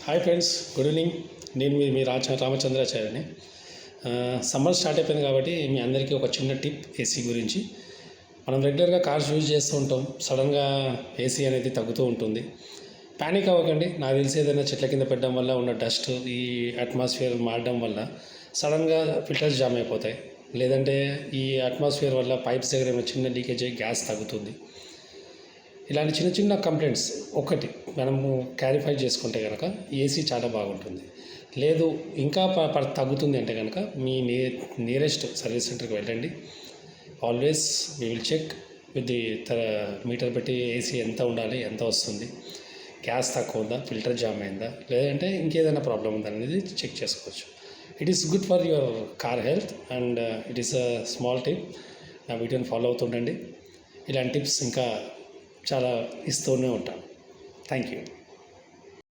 Hi friends, good evening. నేను మీ రామచంద్రాచార్యని. Summer start అయిపోయింది కాబట్టి మీ అందరికీ ఒక చిన్న టిప్ ఏసీ గురించి. మనం రెగ్యులర్గా కార్స్ యూజ్ చేస్తూ ఉంటాం. సడన్గా ఏసీ అనేది తగ్గుతూ ఉంటుంది. ప్యానిక్ అవ్వకండి. నాకు తెలిసి ఏదైనా చెట్ల కింద పెట్టడం వల్ల ఉన్న డస్ట్, ఈ అట్మాస్ఫియర్ మారడం వల్ల సడన్గా ఫిల్టర్స్ జామ్ అయిపోతాయి. లేదంటే ఈ అట్మాస్ఫియర్ వల్ల పైప్స్ దగ్గర ఏమైనా చిన్న లీకేజ్ అయ్యి గ్యాస్ తగ్గుతుంది. ఇలాంటి చిన్న చిన్న కంప్లైంట్స్ ఒకటి మనము క్లారిఫై చేసుకుంటే కనుక ఏసీ చాలా బాగుంటుంది. లేదు ఇంకా తగ్గుతుంది అంటే కనుక మీ నియరెస్ట్ సర్వీస్ సెంటర్కి వెళ్ళండి. Always we will check with the meter పెట్టి ఏసీ ఎంత ఉండాలి, ఎంత వస్తుంది, గ్యాస్ తక్కువ ఉందా, ఫిల్టర్ జామ్ అయిందా, లేదంటే ఇంకేదైనా ప్రాబ్లం ఉందా అనేది చెక్ చేసుకోవచ్చు. It is good for your car health and it is a small tip. నా వీడియోని ఫాలో అవుతుండండి. ఇలాంటి టిప్స్ ఇంకా చాలా ఇస్తూనే ఉంటాను. Thank you.